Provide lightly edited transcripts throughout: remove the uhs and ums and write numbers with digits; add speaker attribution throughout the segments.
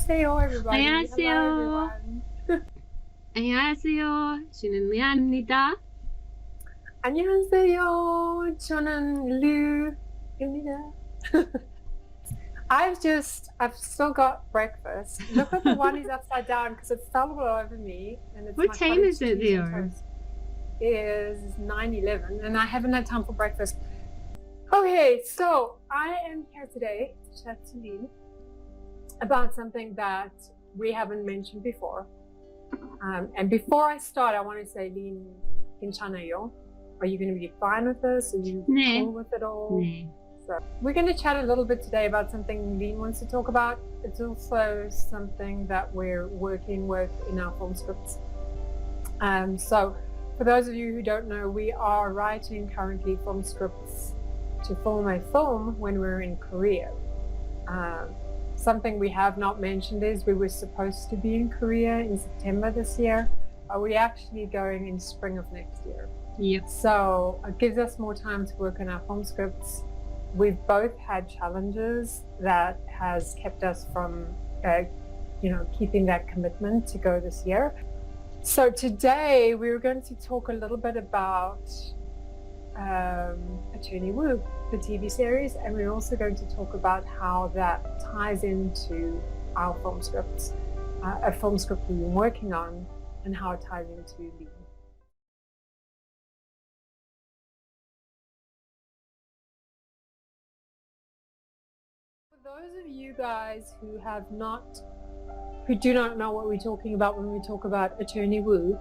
Speaker 1: 안녕하세요, everybody.
Speaker 2: 안녕하세요.
Speaker 1: Hello, everyone.
Speaker 2: 안녕하세요. 저는 리안입니다.
Speaker 1: 안녕하세요. 저는 루입니다. I've still got breakfast. Look at the one is upside down because it fell all over me. And it's
Speaker 2: What
Speaker 1: my
Speaker 2: time
Speaker 1: cottage
Speaker 2: is it
Speaker 1: cheese and
Speaker 2: there?
Speaker 1: toast. It is 9:11 and I haven't had time for breakfast. Okay, so I am here today to chat to Lean about something that we haven't mentioned before. And before I start, I want to say, Lean, 괜찮아요? Are you going to be fine with this? Are you
Speaker 2: 네.
Speaker 1: cool with it all?
Speaker 2: 네.
Speaker 1: So we're going to chat a little bit today about something Lean wants to talk about. It's also something that we're working with in our film scripts. So for those of you who don't know, we are writing currently film scripts to film a film when we're in Korea. Something we have not mentioned is we were supposed to be in Korea in September this year, but we're actually going in spring of next year.
Speaker 2: Yep.
Speaker 1: So it gives us more time to work on our film scripts. We've both had challenges that has kept us from, keeping that commitment to go this year. So today we're going to talk a little bit about Attorney Woo, the TV series, and we're also going to talk about how that ties into our film scripts, a film script we've been working on, and how it ties into Lean. For those of you guys who do not know what we're talking about when we talk about Attorney Woo,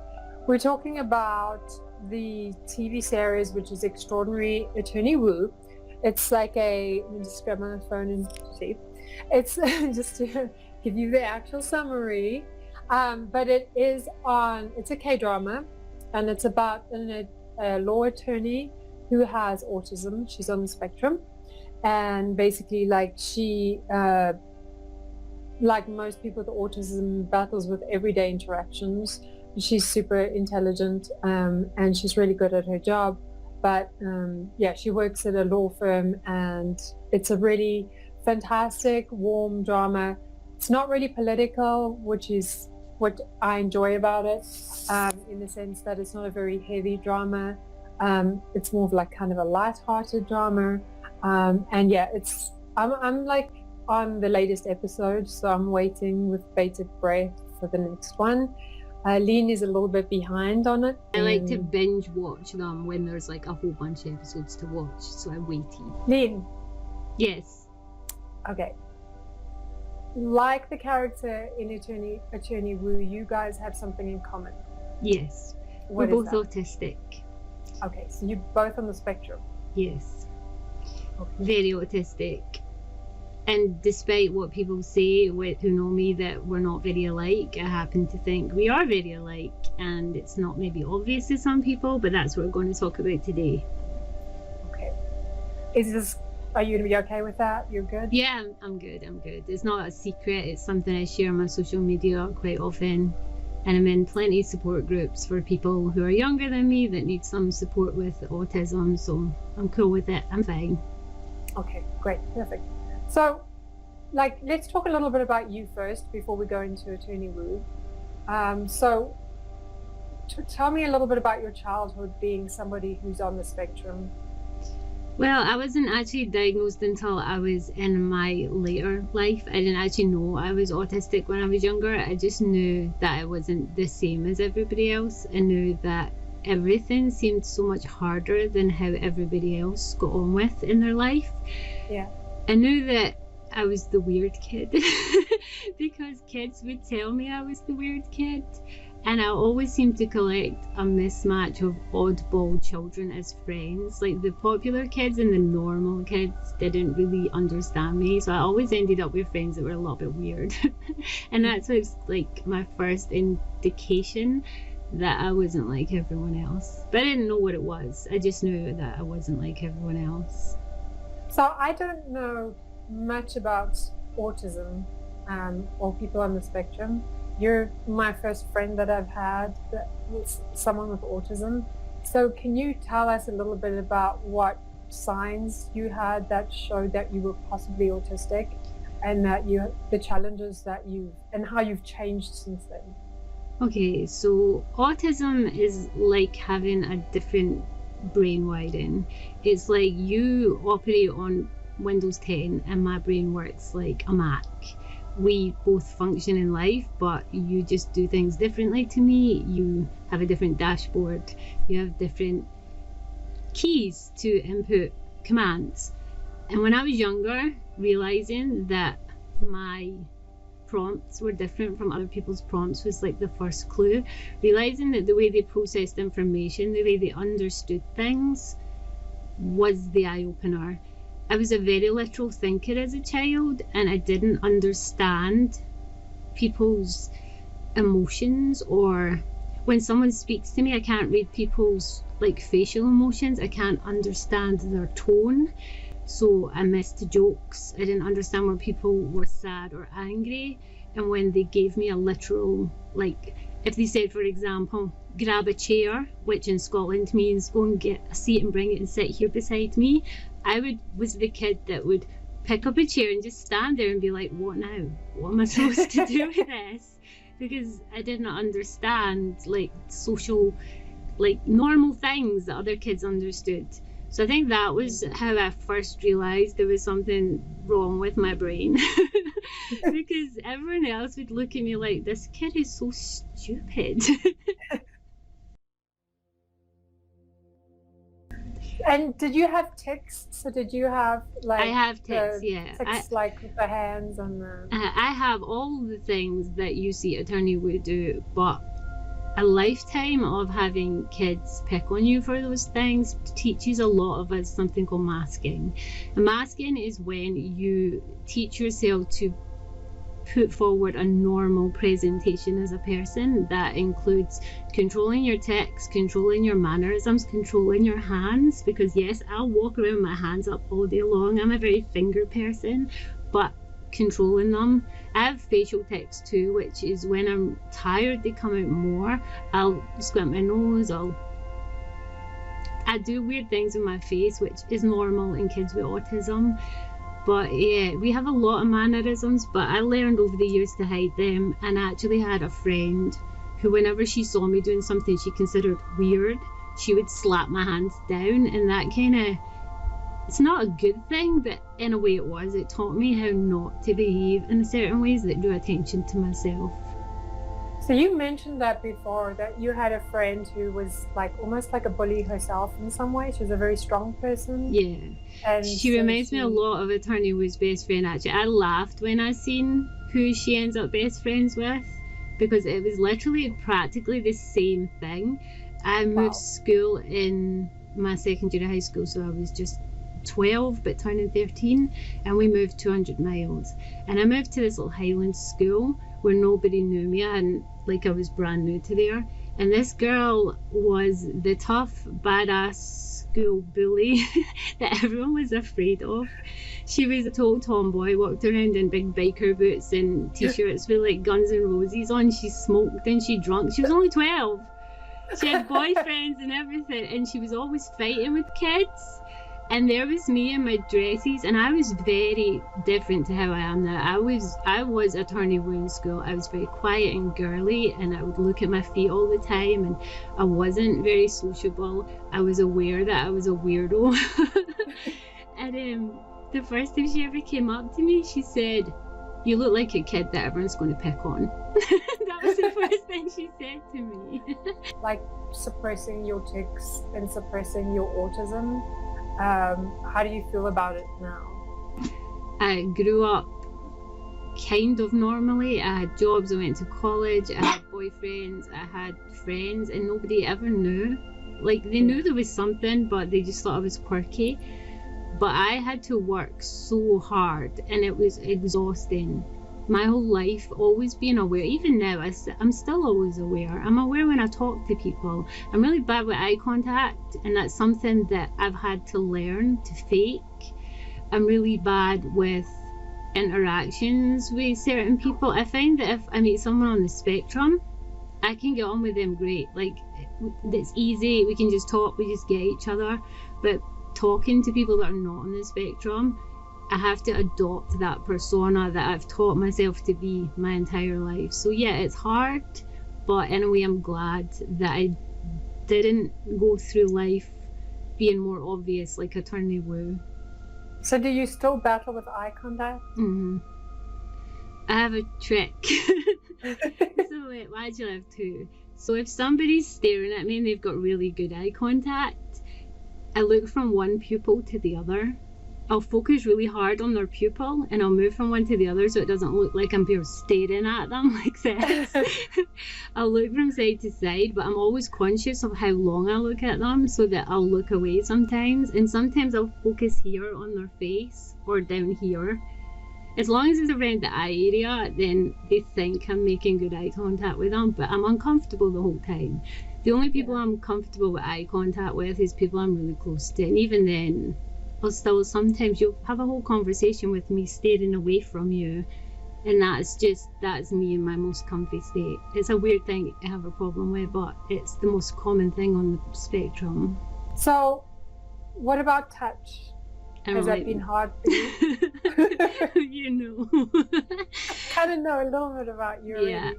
Speaker 1: we're talking about the TV series, which is Extraordinary Attorney Woo. It's like let me just grab my phone and see. It's just to give you the actual summary. But it's a K-drama, and it's about a law attorney who has autism. She's on the spectrum. And basically, she, like most people with autism, battles with everyday interactions. She's super intelligent, and she's really good at her job. But she works at a law firm, and it's a really fantastic, warm drama. It's not really political, which is what I enjoy about it, in the sense that it's not a very heavy drama. It's more of kind of a light-hearted drama. I'm like on the latest episode, so I'm waiting with bated breath for the next one. Lean is a little bit behind on it.
Speaker 2: I like to binge watch them when there's a whole bunch of episodes to watch, so I'm waiting.
Speaker 1: Lean.
Speaker 2: Yes.
Speaker 1: Okay. Like the character in Attorney Woo, you guys have something in common.
Speaker 2: Yes.
Speaker 1: What
Speaker 2: We're
Speaker 1: is
Speaker 2: both
Speaker 1: that?
Speaker 2: autistic.
Speaker 1: Okay, so you're both on the spectrum.
Speaker 2: Yes.
Speaker 1: Okay.
Speaker 2: Very autistic. And despite what people say who know me that we're not very alike, I happen to think we are very alike, and it's not maybe obvious to some people, but that's what we're going to talk about today.
Speaker 1: Okay. Are you going to be okay with that? You're good?
Speaker 2: Yeah, I'm good. It's not a secret. It's something I share on my social media quite often. And I'm in plenty of support groups for people who are younger than me that need some support with autism. So I'm cool with it. I'm fine.
Speaker 1: Okay, great. Perfect. So, let's talk a little bit about you first before we go into Attorney Woo. Tell me a little bit about your childhood being somebody who's on the spectrum.
Speaker 2: Well, I wasn't actually diagnosed until I was in my later life. I didn't actually know I was autistic when I was younger. I just knew that I wasn't the same as everybody else. I knew that everything seemed so much harder than how everybody else got on with in their life.
Speaker 1: Yeah.
Speaker 2: I knew that I was the weird kid because kids would tell me I was the weird kid. And I always seemed to collect a mismatch of oddball children as friends. The popular kids and the normal kids didn't really understand me. So I always ended up with friends that were a little bit weird. And that's my first indication that I wasn't like everyone else. But I didn't know what it was. I just knew that I wasn't like everyone else.
Speaker 1: So I don't know much about autism or people on the spectrum. You're my first friend that I've had that was someone with autism. So can you tell us a little bit about what signs you had that showed that you were possibly autistic? and that the challenges that and how you've changed since then?
Speaker 2: Okay, so autism is like having a different brain wiring. It's like you operate on Windows 10 and my brain works like a Mac. We both function in life, but you just do things differently to me. You have a different dashboard. You have different keys to input commands. And when I was younger, realizing that my prompts were different from other people's prompts was like the first clue. Realizing that the way they processed information, the way they understood things, was the eye-opener. I was a very literal thinker as a child, and I didn't understand people's emotions, or when someone speaks to me, I can't read people's like facial emotions. I can't understand their tone. So I missed jokes. I didn't understand when people were sad or angry. And when they gave me a literal, like if they said, for example, grab a chair, which in Scotland means go and get a seat and bring it and sit here beside me, I was the kid that would pick up a chair and just stand there and be like, what now? What am I supposed to do with this? Because I didn't understand like social, like normal things that other kids understood. So I think that was how I first realized there was something wrong with my brain. Because everyone else would look at me like, this kid is so stupid.
Speaker 1: And did you have texts? Or did you have like?
Speaker 2: I have texts, yeah.
Speaker 1: Texts like with the hands and the.
Speaker 2: I have all the things that you see attorney would do, but a lifetime of having kids pick on you for those things teaches a lot of us something called masking. And masking is when you teach yourself to put forward a normal presentation as a person that includes controlling your text, controlling your mannerisms, controlling your hands, because yes, I'll walk around with my hands up all day long. I'm a very finger person, but controlling them. I have facial tics too, which is when I'm tired they come out more. I'll squint my nose, I do weird things with my face, which is normal in kids with autism. But yeah, we have a lot of mannerisms, but I learned over the years to hide them. And I actually had a friend who, whenever she saw me doing something she considered weird, she would slap my hands down, and that kind of, it's not a good thing, but in a way it was. It taught me how not to behave in certain ways that drew attention to myself.
Speaker 1: So you mentioned that before, that you had a friend who was like almost like a bully herself in some way. She was a very strong person.
Speaker 2: Yeah.
Speaker 1: And
Speaker 2: she reminds me a lot of Attorney Wu's best friend, actually. I laughed when I seen who she ends up best friends with, because it was literally practically the same thing. I moved school in my second year of high school, so I was just 12 but turning 13, and we moved 200 miles. And I moved to this little Highland school where nobody knew me, and like I was brand new to there. And this girl was the tough, badass school bully that everyone was afraid of. She was a total tomboy, walked around in big biker boots and t-shirts with like Guns N' Roses on. She smoked and she drank. She was only 12. She had boyfriends and everything, and she was always fighting with kids. And there was me in my dresses, and I was very different to how I am now. I was Attorney Wu in school. I was very quiet and girly, and I would look at my feet all the time, and I wasn't very sociable. I was aware that I was a weirdo. And the first time she ever came up to me, she said, "You look like a kid that everyone's going to pick on." That was the first thing she said to me.
Speaker 1: Like suppressing your tics and suppressing your autism. How do you feel about it now?
Speaker 2: I grew up kind of normally. I had jobs, I went to college, I had boyfriends, I had friends, and nobody ever knew. Like, they knew there was something, but they just thought I was quirky. But I had to work so hard, and it was exhausting. My whole life, always being aware. Even now, I'm still always aware. I'm aware when I talk to people. I'm really bad with eye contact, and that's something that I've had to learn to fake. I'm really bad with interactions with certain people. I find that if I meet someone on the spectrum, I can get on with them great. Like, it's easy, we can just talk, we just get each other. But talking to people that are not on the spectrum, I have to adopt that persona that I've taught myself to be my entire life. So yeah, it's hard, but in a way I'm glad that I didn't go through life being more obvious like Attorney Wu.
Speaker 1: So do you still battle with eye contact?
Speaker 2: Mm-hmm. I have a trick. So wait, I actually have two. So if somebody's staring at me and they've got really good eye contact, I look from one pupil to the other. I'll focus really hard on their pupil and I'll move from one to the other so it doesn't look like I'm staring at them like this. I'll look from side to side, but I'm always conscious of how long I look at them so that I'll look away sometimes. And sometimes I'll focus here on their face or down here. As long as it's around the eye area, then they think I'm making good eye contact with them, but I'm uncomfortable the whole time. The only people I'm comfortable with eye contact with is people I'm really close to, and even then, I'll still sometimes you'll have a whole conversation with me staring away from you, and that's me in my most comfy state. It's a weird thing I have a problem with, but it's the most common thing on the spectrum.
Speaker 1: So, what about touch? Has that been hard for you?
Speaker 2: You know.
Speaker 1: Kind of know a little bit about you already.
Speaker 2: Yeah,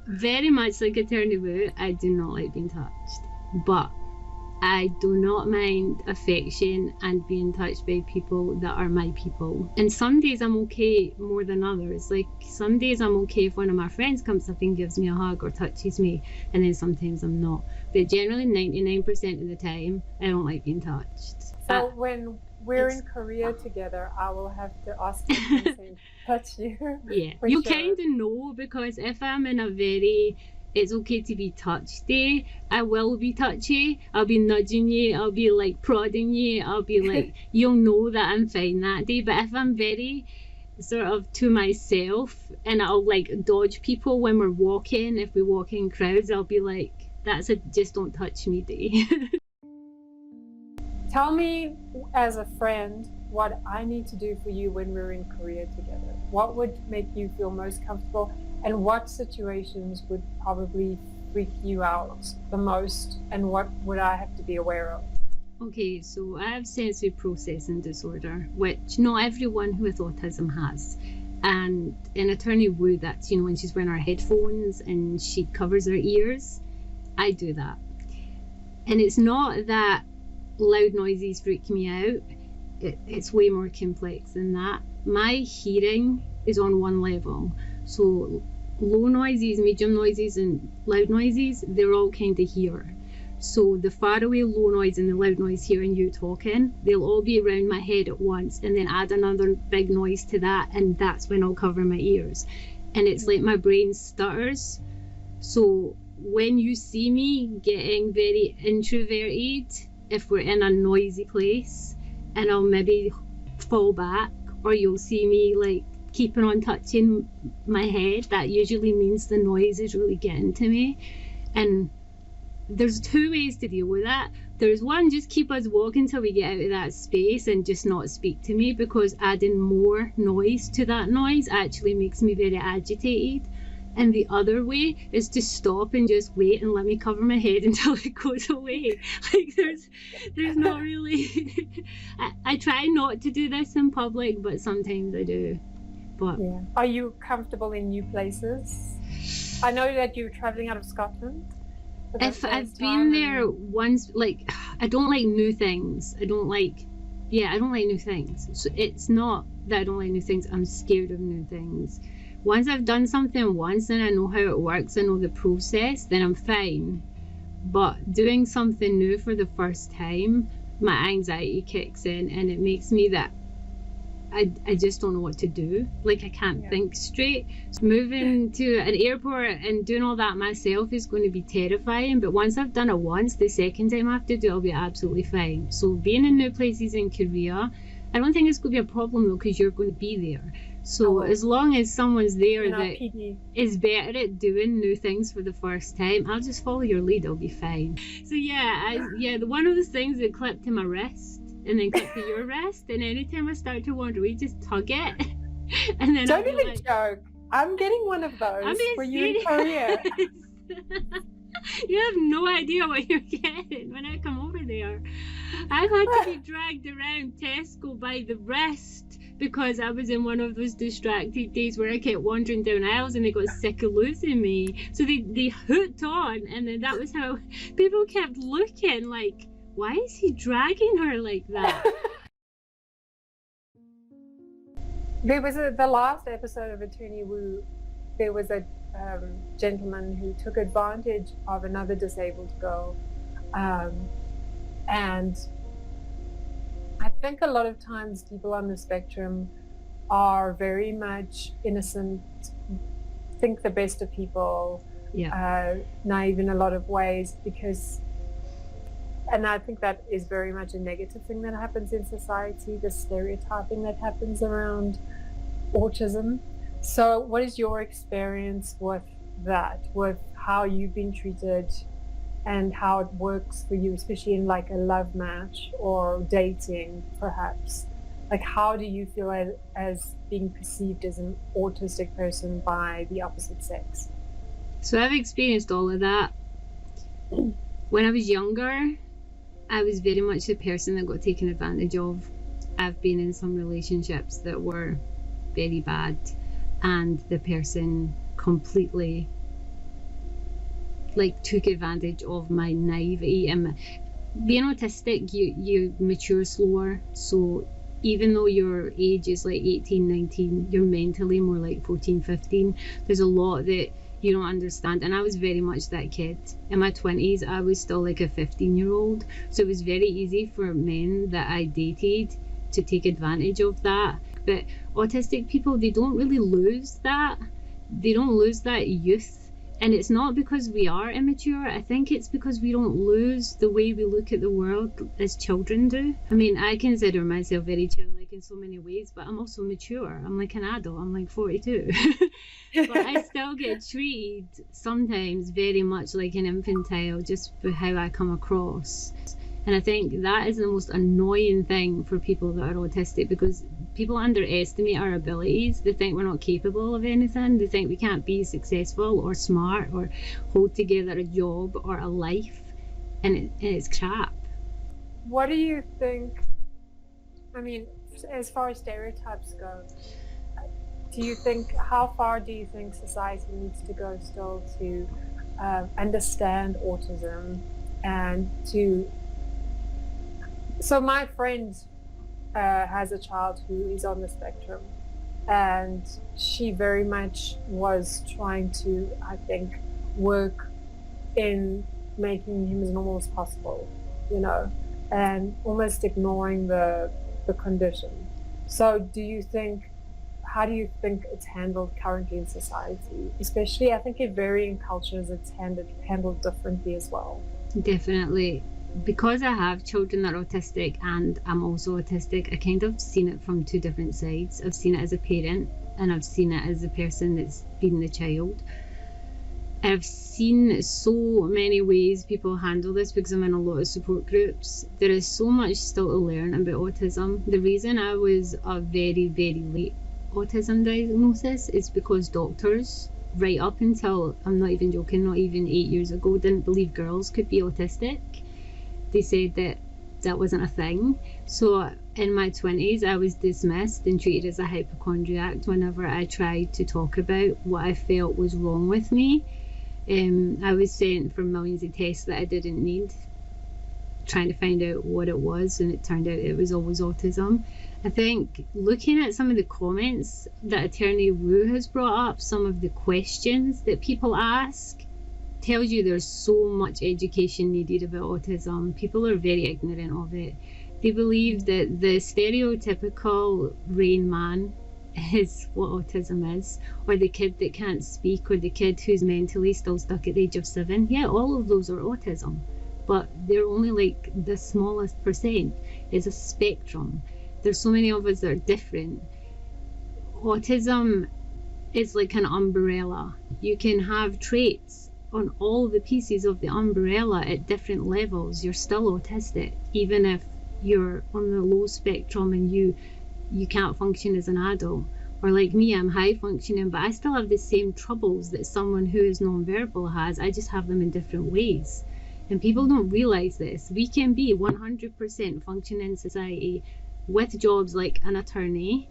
Speaker 2: very much like Attorney Wu, I do not like being touched, but I do not mind affection and being touched by people that are my people. And some days I'm okay more than others. Like some days I'm okay if one of my friends comes up and gives me a hug or touches me, and then sometimes I'm not. But generally 99% of the time, I don't like being touched.
Speaker 1: So when we're in Korea together, I will have to ask you to touch you.
Speaker 2: Yeah, you kind of know, because if I'm in a very it's okay to be touched day, I will be touchy. I'll be nudging you, I'll be like prodding you, I'll be like, you'll know that I'm fine that day. But if I'm very sort of to myself and I'll like dodge people when we're walking, if we walk in crowds, I'll be like, that's a just don't touch me day.
Speaker 1: Tell me, as a friend, what I need to do for you when we're in Korea together. What would make you feel most comfortable, and what situations would probably freak you out the most, and what would I have to be aware of?
Speaker 2: Okay, so I have sensory processing disorder, which not everyone with autism has. And in Attorney Wu, that's, you know, when she's wearing her headphones and she covers her ears, I do that. And it's not that loud noises freak me out. It's way more complex than that. My hearing is on one level. So low noises, medium noises and loud noises, they're all kind of here. So the far away low noise and the loud noise hearing you talking, they'll all be around my head at once, and then add another big noise to that, and that's when I'll cover my ears. And it's like my brain stutters. So when you see me getting very introverted, if we're in a noisy place, and I'll maybe fall back, or you'll see me like keeping on touching my head, that usually means the noise is really getting to me. And there's two ways to deal with that. There's one, just keep us walking till we get out of that space and just not speak to me, because adding more noise to that noise actually makes me very agitated. And the other way is to stop and just wait and let me cover my head until it goes away. Like there's not really I try not to do this in public, but sometimes I do. But
Speaker 1: yeah. Are you comfortable in new places? I know that you're traveling out of Scotland.
Speaker 2: If I've been there once, like I don't like new things. I don't like new things. So it's not that I don't like new things, I'm scared of new things. Once I've done something once and I know how it works, I know the process, then I'm fine. But doing something new for the first time, my anxiety kicks in, and it makes me that I just don't know what to do. Like I can't think straight. Moving to an airport and doing all that myself is going to be terrifying, but once I've done it once, the second time I have to do it, I'll be absolutely fine. So being in new places in Korea, I don't think it's going to be a problem though, because you're going to be there. So as long as someone's there that is better at doing new things for the first time, I'll just follow your lead, I'll be fine. So one of those things that clipped to my wrist and then clipped to your wrist, and anytime I start to wander away, just tug it. And then
Speaker 1: don't even joke. I'm getting one of those for you in Korea.
Speaker 2: You have no idea what you're getting when I come over there. I've had to be dragged around Tesco by the wrist because I was in one of those distracted days where I kept wandering down aisles and they got sick of losing me. So they hooked on, and then that was how people kept looking like, why is he dragging her like that?
Speaker 1: There was the last episode of Attorney Woo, there was a gentleman who took advantage of another disabled girl. And I think a lot of times people on the spectrum are very much innocent, think the best of people, naive in a lot of ways, because, and I think that is very much a negative thing that happens in society, the stereotyping that happens around autism. So what is your experience with that, with how you've been treated and how it works for you, especially in like a love match or dating perhaps? Like, how do you feel as being perceived as an autistic person by the opposite sex?
Speaker 2: So I've experienced all of that. When I was younger, I was very much the person that got taken advantage of. I've been in some relationships that were very bad, and the person completely like took advantage of my naivety. And being autistic, you mature slower, so even though your age is like 18, 19, you're mentally more like 14, 15. There's a lot that you don't understand, and I was very much that kid. In my 20s, I was still like a 15-year-old, so it was very easy for men that I dated to take advantage of that. But autistic people, they don't really lose that. They don't lose that youth. And it's not because we are immature. I think it's because we don't lose the way we look at the world as children do. I mean, I consider myself very childlike in so many ways, but I'm also mature. I'm like an adult. I'm like 42. But I still get treated sometimes very much like an infantile just for how I come across. And I think that is the most annoying thing for people that are autistic, because people underestimate our abilities. They think we're not capable of anything. They think we can't be successful or smart or hold together a job or a life. And it's crap.
Speaker 1: What do you think, I mean, as far as stereotypes go, do you think, how far do you think society needs to go still to understand autism and to... So my friend has a child who is on the spectrum, and she very much was trying to, I think, work in making him as normal as possible, you know, and almost ignoring the condition. So do you think, how do you think it's handled currently in society? Especially, I think in varying cultures, it's handled differently as well.
Speaker 2: Definitely. Because I have children that are autistic and I'm also autistic, I kind of seen it from two different sides. I've seen it as a parent, and I've seen it as the person that's been the child. I've seen so many ways people handle this because I'm in a lot of support groups. There is so much still to learn about autism. The reason I was a very, very late autism diagnosis is because doctors, right up until, I'm not even joking, not even 8 years ago, didn't believe girls could be autistic. They said that that wasn't a thing. So in my 20s, I was dismissed and treated as a hypochondriac whenever I tried to talk about what I felt was wrong with me. I was sent for millions of tests that I didn't need, trying to find out what it was, and it turned out it was always autism. I think looking at some of the comments that Attorney Woo has brought up, some of the questions that people ask, tells you there's so much education needed about autism. People are very ignorant of it. They believe that the stereotypical Rain Man is what autism is, or the kid that can't speak, or the kid who's mentally still stuck at the age of 7. Yeah, all of those are autism, but they're only like the smallest percent. It's a spectrum. There's so many of us that are different. Autism is like an umbrella. You can have traits on all the pieces of the umbrella at different levels. You're still autistic, even if you're on the low spectrum and you can't function as an adult. Or like me, I'm high functioning, but I still have the same troubles that someone who is non-verbal has. I just have them in different ways. And people don't realize this. We can be 100% functioning in society with jobs like an attorney,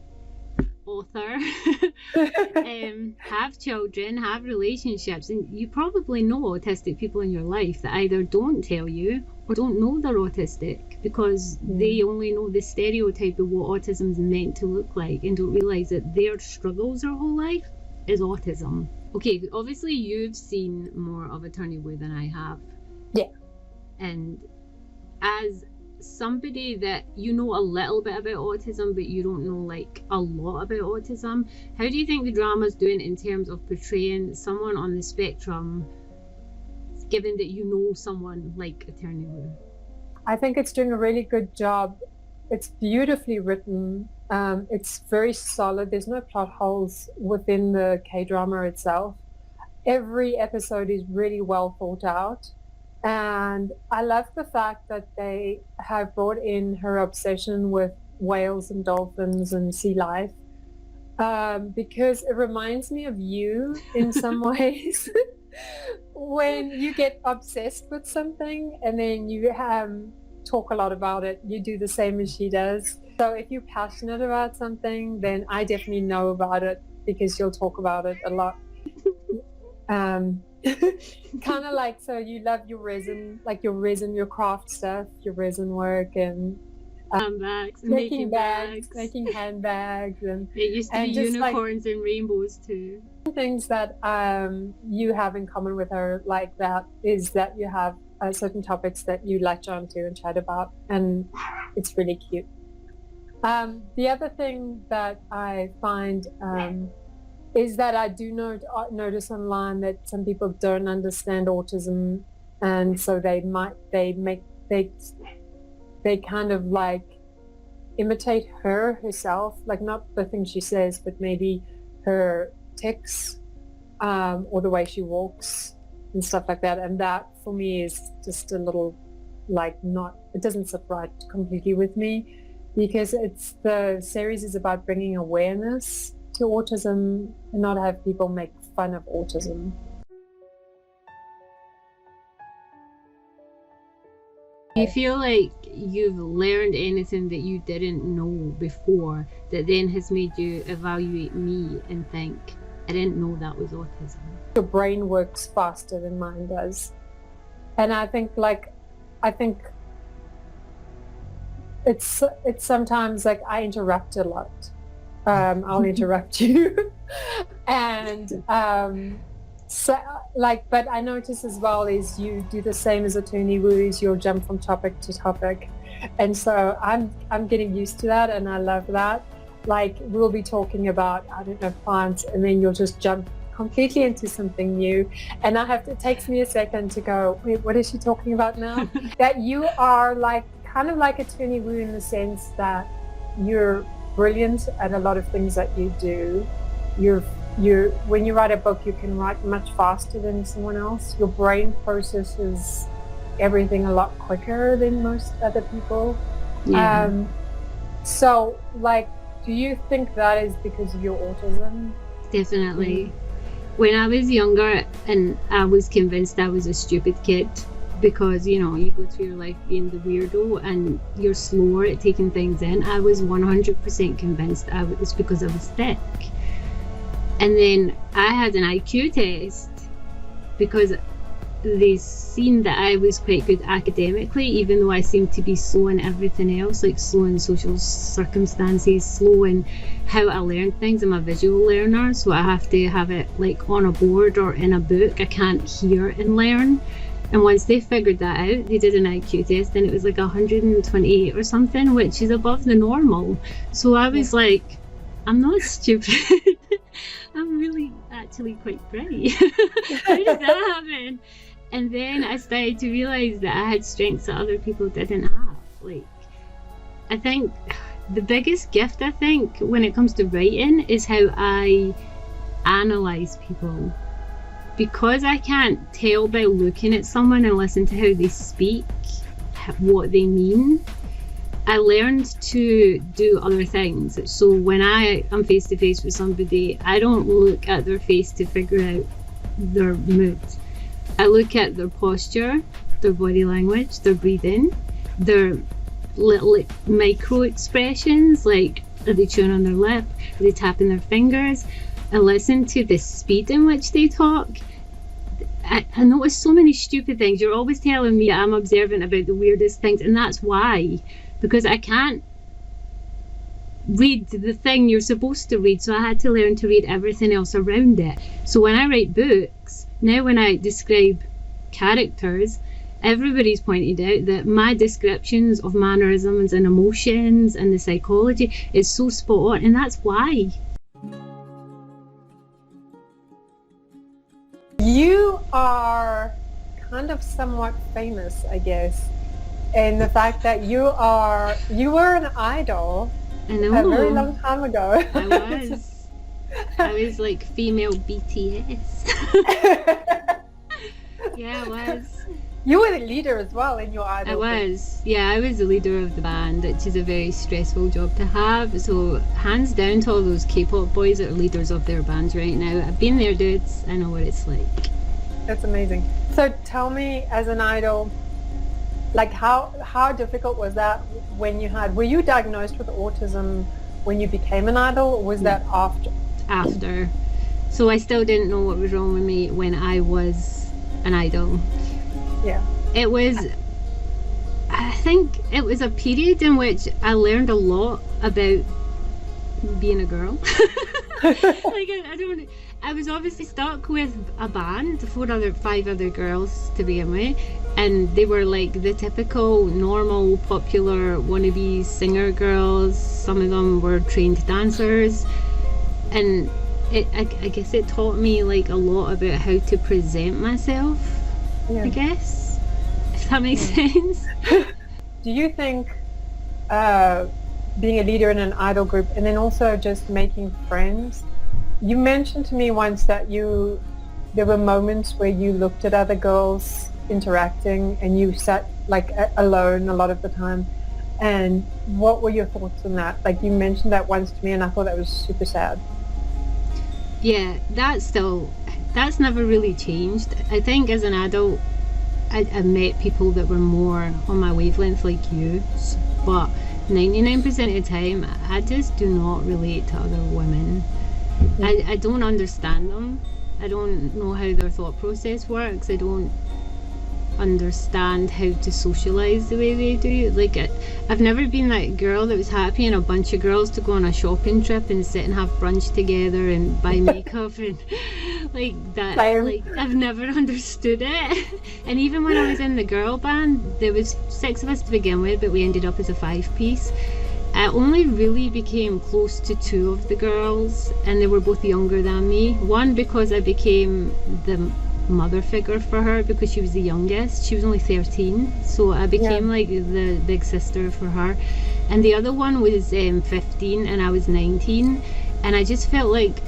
Speaker 2: author, have children, have relationships, and you probably know autistic people in your life that either don't tell you or don't know they're autistic because they only know the stereotype of what autism is meant to look like and don't realise that their struggles their whole life is autism. Okay, obviously you've seen more of Attorney Woo than I have.
Speaker 1: Yeah.
Speaker 2: And as somebody that you know a little bit about autism but you don't know like a lot about autism, how do you think the drama's doing in terms of portraying someone on the spectrum, given that you know someone like Attorney Woo?
Speaker 1: I think it's doing a really good job. It's beautifully written. It's very solid. There's no plot holes within the K-drama itself. Every episode is really well thought out. And I love the fact that they have brought in her obsession with whales and dolphins and sea life, because it reminds me of you in some ways. When you get obsessed with something and then you talk a lot about it, you do the same as she does. So if you're passionate about something, then I definitely know about it because you'll talk about it a lot. Kind of like, so you love your resin, your craft stuff, your resin work, and
Speaker 2: handbags,
Speaker 1: making bags, making handbags, and
Speaker 2: it used to be unicorns and rainbows too.
Speaker 1: Things that you have in common with her like that is that you have certain topics that you latch onto and chat about, and it's really cute. The other thing that I find is that I do notice online that some people don't understand autism, and so they kind of like imitate herself, like not the things she says, but maybe her tics or the way she walks and stuff like that. And that for me is just a little it doesn't sit right completely with me, because the series is about bringing awareness to autism and not have people make fun of autism.
Speaker 2: Do you feel like you've learned anything that you didn't know before that then has made you evaluate me and think, I didn't know that was autism?
Speaker 1: Your brain works faster than mine does. And I think it's sometimes like I interrupt a lot. I'll interrupt you. And but I notice as well is you do the same as Attorney Woo, is you'll jump from topic to topic. And so I'm getting used to that, and I love that. Like we'll be talking about, I don't know, plants, and then you'll just jump completely into something new. And it takes me a second to go, wait, what is she talking about now? That you are kind of like Attorney Woo in the sense that you're brilliant at a lot of things that you do. When you write a book, you can write much faster than someone else. Your brain processes everything a lot quicker than most other people.
Speaker 2: Yeah.
Speaker 1: So do you think that is because of your autism?
Speaker 2: Definitely. When I was younger and I was convinced I was a stupid kid, because you go through your life being the weirdo and you're slower at taking things in, I was 100% convinced it was because I was thick. And then I had an IQ test because they seen that I was quite good academically, even though I seemed to be slow in everything else, like slow in social circumstances, slow in how I learn things. I'm a visual learner, so I have to have it like on a board or in a book. I can't hear and learn. And once they figured that out, they did an IQ test and it was like 128 or something, which is above the normal. So I was like, I'm not stupid. I'm really actually quite bright. How did that happen? And then I started to realize that I had strengths that other people didn't have. I think the biggest gift, when it comes to writing is how I analyze people. Because I can't tell by looking at someone and listen to how they speak what they mean, I learned to do other things. So when I am face to face with somebody, I don't look at their face to figure out their mood. I look at their posture, their body language, their breathing, their little micro expressions, like Are they chewing on their lip? Are they tapping their fingers? And listen to the speed in which they talk. I notice so many stupid things. You're always telling me I'm observant about the weirdest things, and that's why. Because I can't read the thing you're supposed to read, so I had to learn to read everything else around it. So when I write books, now when I describe characters, everybody's pointed out that my descriptions of mannerisms and emotions and the psychology is so spot on, and that's why.
Speaker 1: You are kind of somewhat famous, I guess, in the fact that you were an idol
Speaker 2: I know.
Speaker 1: a very long time ago.
Speaker 2: I was like female BTS. Yeah, I was.
Speaker 1: You were the leader as well in your idol.
Speaker 2: I was the leader of the band, which is a very stressful job to have. So hands down to all those K-pop boys that are leaders of their bands right now. I've been there, dudes. I know what it's like.
Speaker 1: That's amazing. So tell me, as an idol, like how difficult was that when were you diagnosed with autism when you became an idol, or was that after?
Speaker 2: After. So I still didn't know what was wrong with me when I was an idol.
Speaker 1: Yeah.
Speaker 2: It was, I think it was a period in which I learned a lot about being a girl. I was obviously stuck with a band, 5 other girls to begin with, and they were like the typical normal popular wannabe singer girls. Some of them were trained dancers, and I guess it taught me like a lot about how to present myself. Yeah. I guess, if that makes sense.
Speaker 1: Do you think being a leader in an idol group, and then also just making friends, you mentioned to me once that there were moments where you looked at other girls interacting and you sat like alone a lot of the time, and what were your thoughts on that? Like, you mentioned that once to me and I thought that was super sad.
Speaker 2: Yeah, that's never really changed. I think as an adult, I met people that were more on my wavelength like you, but 99% of the time, I just do not relate to other women. I don't understand them. I don't know how their thought process works. I don't understand how to socialise the way they do. Like, I've never been that girl that was happy in a bunch of girls to go on a shopping trip and sit and have brunch together and buy makeup and like that. Like, I've never understood it. And even when I was in the girl band, there was 6 of us to begin with, but we ended up as a 5-piece. I only really became close to 2 of the girls, and they were both younger than me. One because I became the mother figure for her because she was the youngest. She was only 13, so I became like the big sister for her. And the other one was 15 and I was 19, and I just felt like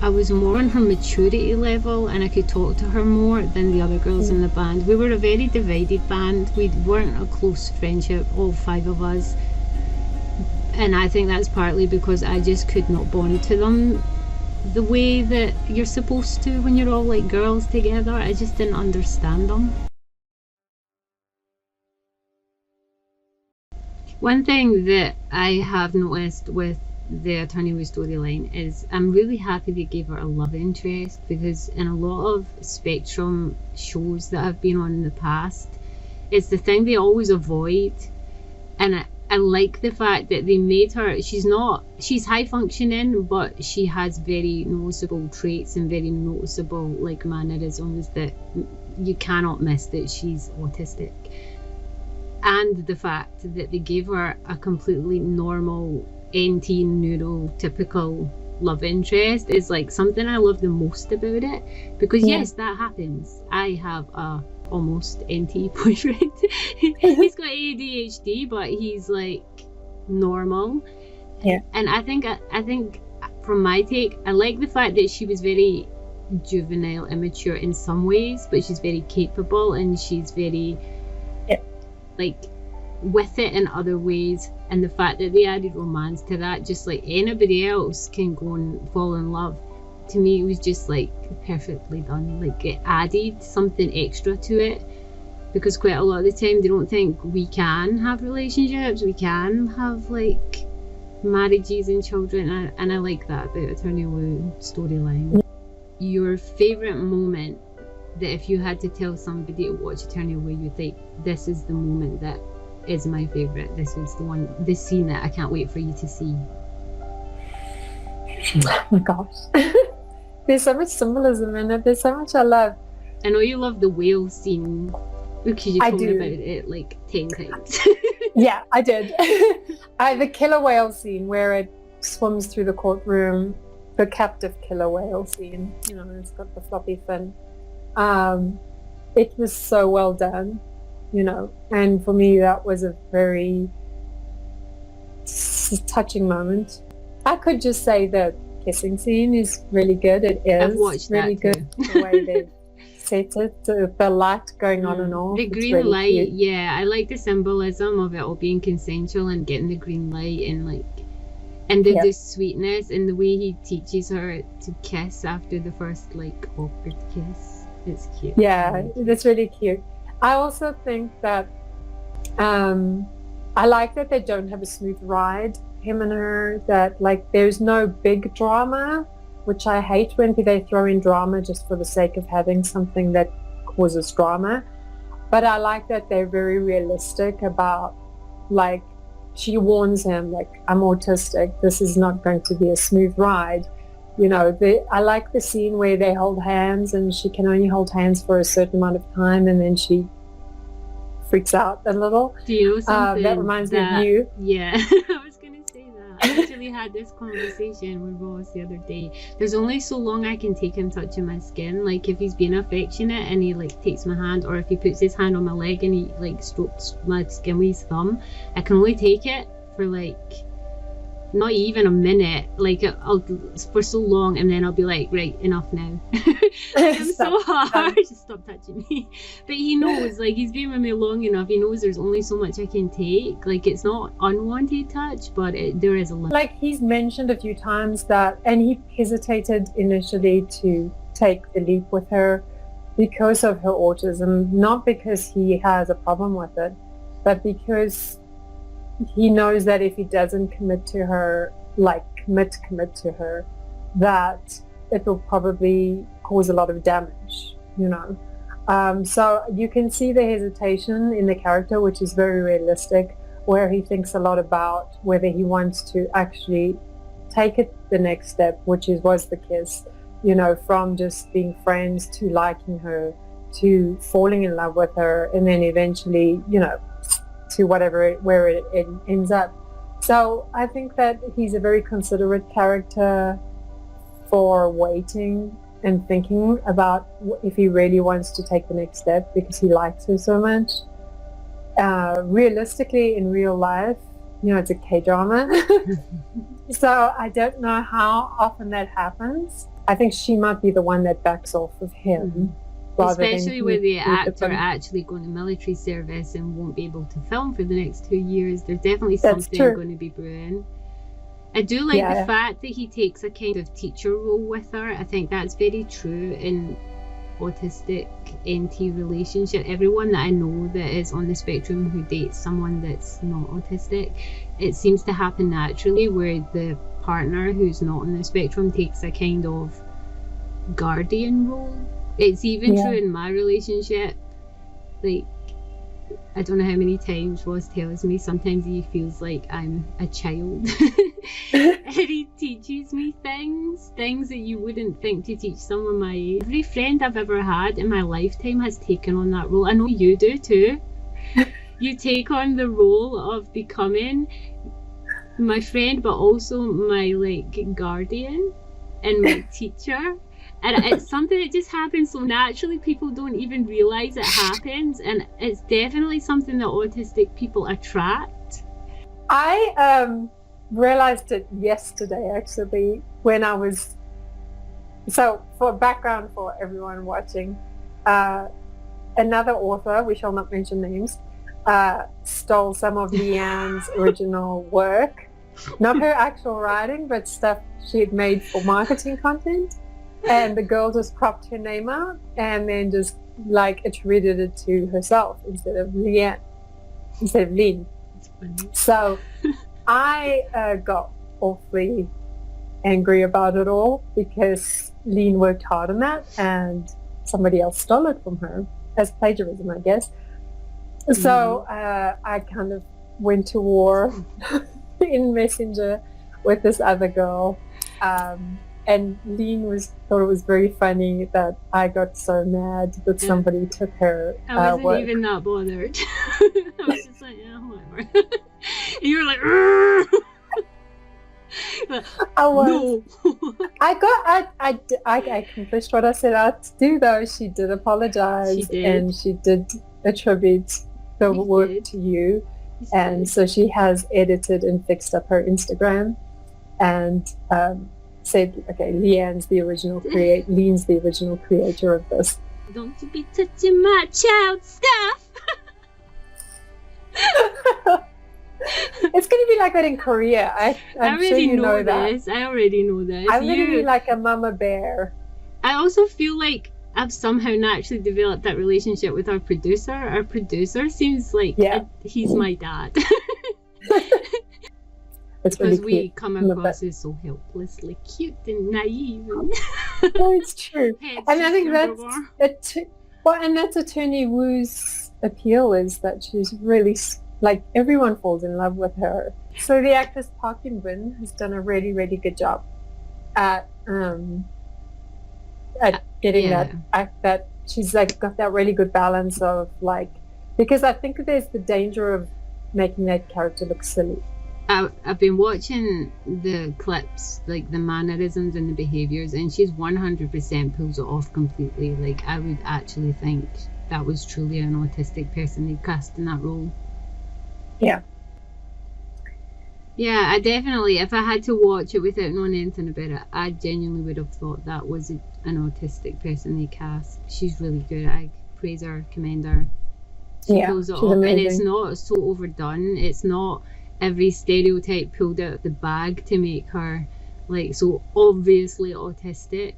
Speaker 2: I was more on her maturity level and I could talk to her more than the other girls in the band. We were a very divided band. We weren't a close friendship, all 5 of us. And I think that's partly because I just could not bond to them the way that you're supposed to when you're all like girls together. I just didn't understand them. One thing that I have noticed with the Attorney Woo storyline is I'm really happy they gave her a love interest, because in a lot of Spectrum shows that I've been on in the past, it's the thing they always avoid. And I like the fact that they made her, she's high functioning, but she has very noticeable traits and very noticeable like mannerisms that you cannot miss that she's autistic. And the fact that they gave her a completely normal NT neurotypical love interest is like something I love the most about it, because yes, that happens. I have a almost NT boyfriend. He's got ADHD, but he's like normal. Yeah. And I think from my take, I like the fact that she was very juvenile, immature in some ways, but she's very capable and she's very like with it in other ways. And the fact that they added romance to that, just like anybody else can go and fall in love, to me it was just like perfectly done. Like, it added something extra to it, because quite a lot of the time they don't think we can have relationships, we can have like marriages and children, and I like that about Attorney Woo storyline. Your favourite moment that if you had to tell somebody to watch Attorney Woo, you'd think, this is the moment that is my favourite, this is the scene that I can't wait for you to see?
Speaker 1: Oh my gosh. There's so much symbolism in it. There's so much I love.
Speaker 2: I know you love the whale scene because you told me about it like 10 times.
Speaker 1: Yeah, I did. The killer whale scene where it swims through the courtroom, the captive killer whale scene, you know, it's got the floppy fin. It was so well done, you know, and for me that was a very touching moment. I could just say the kissing scene is really good. It is
Speaker 2: I've watched
Speaker 1: really
Speaker 2: that
Speaker 1: good the way they set it, the light going on and off.
Speaker 2: The
Speaker 1: It's
Speaker 2: green
Speaker 1: really
Speaker 2: light,
Speaker 1: cute.
Speaker 2: yeah, I like the symbolism of it all being consensual and getting the green light and like, and the sweetness and the way he teaches her to kiss after the first like awkward kiss. It's cute.
Speaker 1: Yeah, it's really cute. I also think that I like that they don't have a smooth ride, him and her, that like there's no big drama, which I hate when they throw in drama just for the sake of having something that causes drama. But I like that they're very realistic about, like, she warns him, like, I'm autistic, this is not going to be a smooth ride. You know, I like the scene where they hold hands and she can only hold hands for a certain amount of time and then she freaks out a little.
Speaker 2: Do you know something?
Speaker 1: That reminds me of you.
Speaker 2: Yeah, I was going to say that. I actually had this conversation with Ross the other day. There's only so long I can take him touching my skin. Like if he's being affectionate and he like takes my hand, or if he puts his hand on my leg and he like strokes my skin with his thumb, I can only take it for like not even a minute, like I'll for so long, and then I'll be like, right, enough now. I'm so hard. Just stop touching me. But he knows, like he's been with me long enough. He knows there's only so much I can take. Like it's not unwanted touch, but there is a limit.
Speaker 1: Like he's mentioned a few times that, and he hesitated initially to take the leap with her because of her autism, not because he has a problem with it, but because he knows that if he doesn't commit to her, like commit to her, that it will probably cause a lot of damage, you know. So you can see the hesitation in the character, which is very realistic, where he thinks a lot about whether he wants to actually take it the next step, which was the kiss, you know, from just being friends to liking her to falling in love with her, and then eventually, you know, to where it ends up. So I think that he's a very considerate character for waiting and thinking about if he really wants to take the next step because he likes her so much. Realistically, in real life, you know, it's a K-drama. So I don't know how often that happens. I think she might be the one that backs off of him.
Speaker 2: Especially with the actor actually going to military service and won't be able to film for the next 2 years. There's definitely something going to be brewing. I do like the fact that he takes a kind of teacher role with her. I think that's very true in autistic NT relationship. Everyone that I know that is on the spectrum who dates someone that's not autistic, it seems to happen naturally where the partner who's not on the spectrum takes a kind of guardian role. It's even true in my relationship. Like, I don't know how many times Ross tells me sometimes he feels like I'm a child. And he teaches me things that you wouldn't think to teach someone my age. Every friend I've ever had in my lifetime has taken on that role. I know you do too. You take on the role of becoming my friend, but also my like guardian and my teacher. And it's something that just happens so naturally, people don't even realise it happens, and it's definitely something that autistic people attract.
Speaker 1: I realised it yesterday, actually, when I was... So, for background for everyone watching, another author, we shall not mention names, stole some of Leanne's original work. Not her actual writing, but stuff she had made for marketing content. And the girl just cropped her name out and then just like attributed it to herself instead of Leanne, instead of Lean. So I got awfully angry about it all because Lean worked hard on that and somebody else stole it from her as plagiarism, I guess. So I kind of went to war in Messenger with this other girl, and Lean thought it was very funny that I got so mad that somebody took her
Speaker 2: I wasn't
Speaker 1: work.
Speaker 2: even that bothered. I was just like, yeah, whatever. And you were like,
Speaker 1: I was.
Speaker 2: no.
Speaker 1: I accomplished what I set out to do, though. She did apologize.
Speaker 2: She did.
Speaker 1: And she did attribute the
Speaker 2: She
Speaker 1: work
Speaker 2: did.
Speaker 1: to you. And so she has edited and fixed up her Instagram and said, okay, Lean's the original creator of this.
Speaker 2: Don't you be touching my child stuff.
Speaker 1: It's going to be like that in Korea. I'm
Speaker 2: I
Speaker 1: sure
Speaker 2: already
Speaker 1: you know
Speaker 2: this.
Speaker 1: that.
Speaker 2: I already know this.
Speaker 1: I'm going to be like a mama bear.
Speaker 2: I also feel like I've somehow naturally developed that relationship with our producer. Our producer seems like he's my dad.
Speaker 1: It's really
Speaker 2: Because we
Speaker 1: cute.
Speaker 2: come
Speaker 1: Love
Speaker 2: across
Speaker 1: that.
Speaker 2: as so helplessly cute and naive.
Speaker 1: Oh, it's true.
Speaker 2: Heads
Speaker 1: And I think
Speaker 2: just
Speaker 1: that's and that's Attorney Wu's appeal, is that she's really, like, everyone falls in love with her. So the actress Park In-bin has done a really, really good job at getting that she's like got that really good balance of, like, because I think there's the danger of making that character look silly.
Speaker 2: I've been watching the clips, like the mannerisms and the behaviours, and she's 100% pulls it off completely. Like, I would actually think that was truly an autistic person they cast in that role.
Speaker 1: Yeah.
Speaker 2: Yeah, I definitely, if I had to watch it without knowing anything about it, I genuinely would have thought that was an autistic person they cast. She's really good. I praise her, commend her. She pulls it off,
Speaker 1: amazing.
Speaker 2: and it's not so overdone. It's not every stereotype pulled out of the bag to make her, like, so obviously autistic.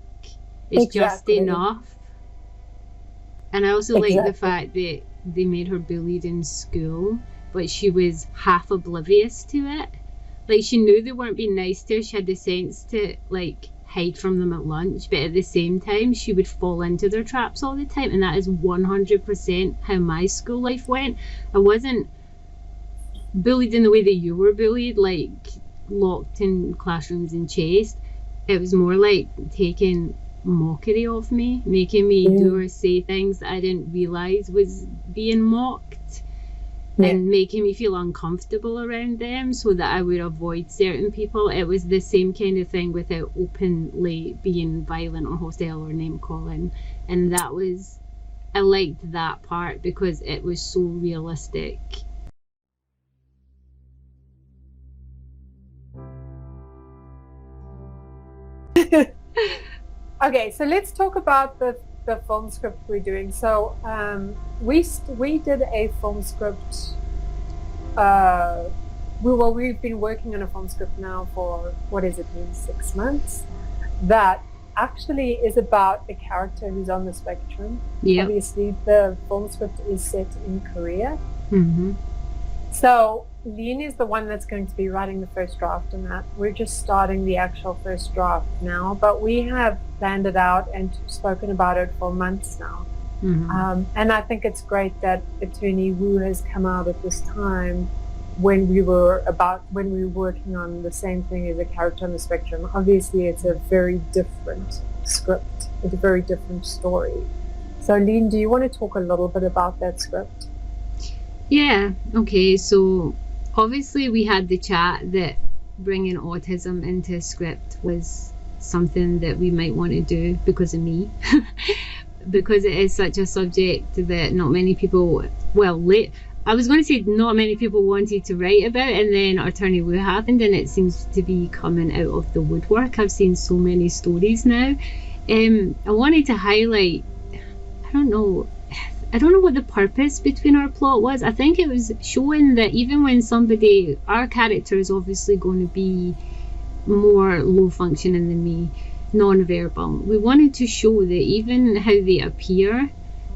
Speaker 2: It's just enough. And I also like the fact that they made her bullied in school, but she was half oblivious to it. Like, she knew they weren't being nice to her. She had the sense to, like, hide from them at lunch, but at the same time she would fall into their traps all the time, and that is 100% how my school life went. I wasn't bullied in the way that you were bullied, like locked in classrooms and chased. It was more like taking mockery of me, making me do or say things that I didn't realise was being mocked, and making me feel uncomfortable around them so that I would avoid certain people. It was the same kind of thing without openly being violent or hostile or name calling, and that was, I liked that part because it was so realistic.
Speaker 1: Okay, so let's talk about the film script we're doing. So we did a film script. We've been working on a film script now for, what has it been, 6 months? That actually is about a character who's on the spectrum.
Speaker 2: Yep.
Speaker 1: Obviously, the film script is set in Korea.
Speaker 2: Mm-hmm.
Speaker 1: So Lean is the one that's going to be writing the first draft on that. We're just starting the actual first draft now, but we have planned it out and spoken about it for months now.
Speaker 2: Mm-hmm.
Speaker 1: And I think it's great that Attorney Wu has come out at this time when we were working on the same thing as a character on the spectrum. Obviously, it's a very different script. It's a very different story. So Lean, do you want to talk a little bit about that script?
Speaker 2: Yeah, okay, so obviously we had the chat that bringing autism into a script was something that we might want to do because of me. Because it is such a subject that not many people, I was going to say not many people wanted to write about, and then Attorney Wu happened and it seems to be coming out of the woodwork. I've seen so many stories now. I wanted to highlight, I don't know what the purpose between our plot was. I think it was showing that even when our character is obviously going to be more low functioning than me, non-verbal, we wanted to show that even how they appear,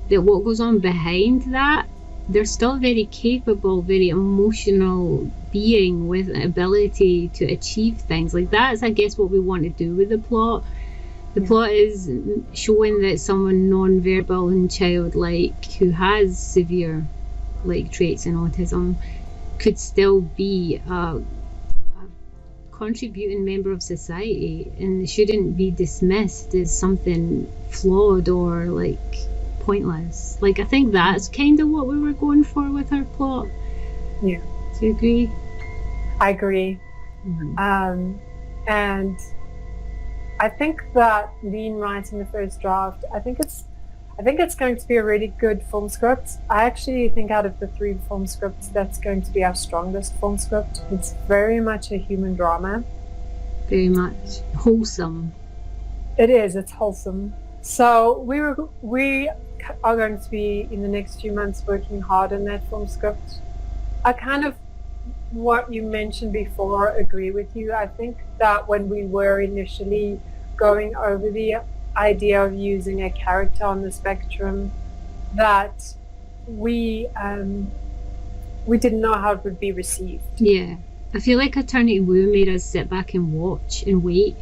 Speaker 2: that what goes on behind that they're still very capable, very emotional being with an ability to achieve things. Like that's, I guess, what we want to do with the plot. The plot is showing that someone non-verbal and childlike who has severe like traits in autism could still be a contributing member of society and shouldn't be dismissed as something flawed or like pointless. Like I think that's kind of what we were going for with our plot.
Speaker 1: Yeah.
Speaker 2: Do you agree?
Speaker 1: I agree. And I think that Lean writing the first draft, I think it's going to be a really good film script. I actually think out of the 3 film scripts, that's going to be our strongest film script. It's very much a human drama.
Speaker 2: Very much wholesome.
Speaker 1: It is. It's wholesome. So we are going to be in the next few months working hard on that film script. I kind of, what you mentioned before, agree with you. I think that when we were initially going over the idea of using a character on the spectrum, that we didn't know how it would be received.
Speaker 2: Yeah, I feel like Untitled Woo made us sit back and watch and wait,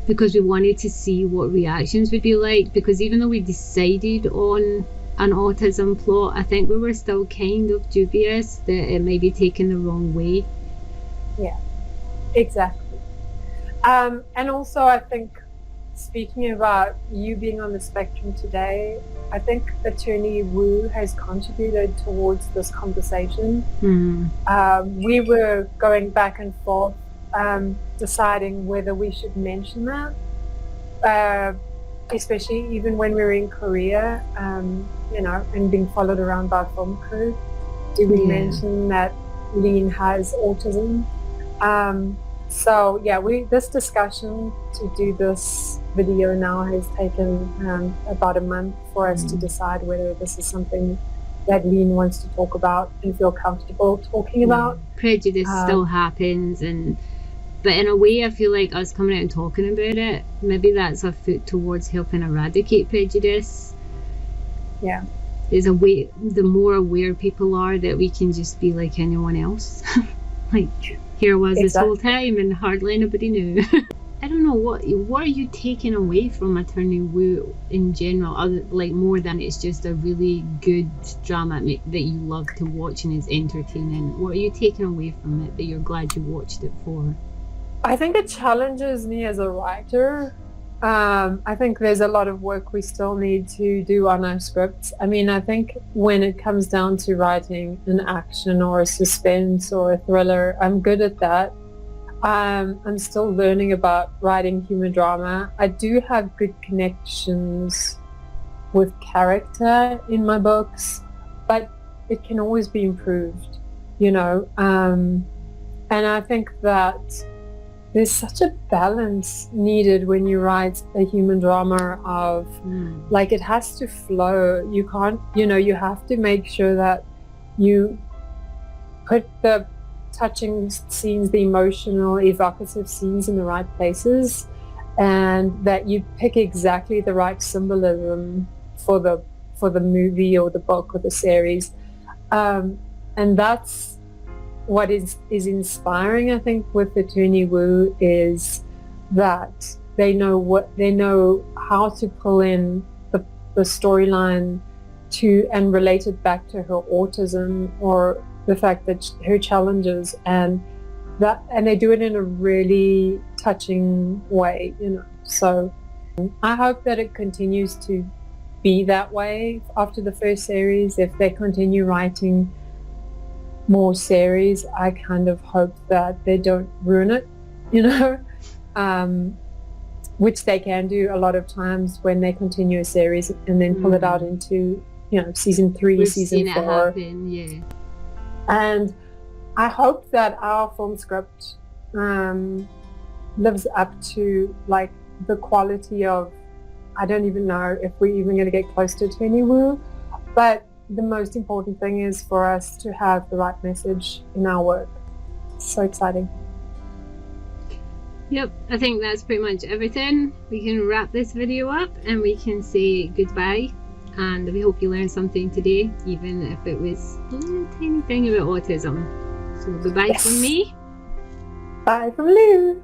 Speaker 2: because we wanted to see what reactions would be like, because even though we decided on an autism plot, I think we were still kind of dubious that it might be taken the wrong way.
Speaker 1: Yeah, exactly. And also I think, speaking about you being on the spectrum today, I think Attorney Wu has contributed towards this conversation. We were going back and forth deciding whether we should mention that, especially even when we were in Korea, and being followed around by film crew. Do we mention that Lean has autism? So yeah, this discussion to do this video now has taken about a month for us to decide whether this is something that Lean wants to talk about and feel comfortable talking about.
Speaker 2: Prejudice still happens, but in a way I feel like us coming out and talking about it, maybe that's a foot towards helping eradicate prejudice.
Speaker 1: Yeah.
Speaker 2: There's a way, the more aware people are, that we can just be like anyone else. Like, here I was this whole time and hardly anybody knew. I don't know, what are you taking away from Attorney Wu in general, other, like, more than it's just a really good drama that you love to watch and is entertaining? What are you taking away from it that you're glad you watched it for?
Speaker 1: I think it challenges me as a writer. I think there's a lot of work we still need to do on our scripts. I mean, I think when it comes down to writing an action or a suspense or a thriller, I'm good at that. I'm still learning about writing human drama. I do have good connections with character in my books, but it can always be improved, you know. And I think that there's such a balance needed when you write a human drama of, like, it has to flow. You can't, you have to make sure that you put the touching scenes, the emotional, evocative scenes in the right places, and that you pick exactly the right symbolism for the movie or the book or the series. And that's what is inspiring, I think, with Attorney Wu, is that they know how to pull in the storyline to and relate it back to her autism or the fact that her challenges, and they do it in a really touching way, So I hope that it continues to be that way after the first series. If they continue writing more series, I kind of hope that they don't ruin it, which they can do a lot of times when they continue a series and then pull it out into, season 3,
Speaker 2: We've
Speaker 1: season
Speaker 2: seen
Speaker 1: 4.
Speaker 2: It happen, yeah.
Speaker 1: And I hope that our film script lives up to, like, the quality of, I don't even know if we're even going to get close to Attorney Wu, but the most important thing is for us to have the right message in our work. So exciting.
Speaker 2: Yep, I think that's pretty much everything. We can wrap this video up and we can say goodbye and we hope you learned something today, even if it was a little tiny thing about autism. So goodbye from me.
Speaker 1: Bye from Lou.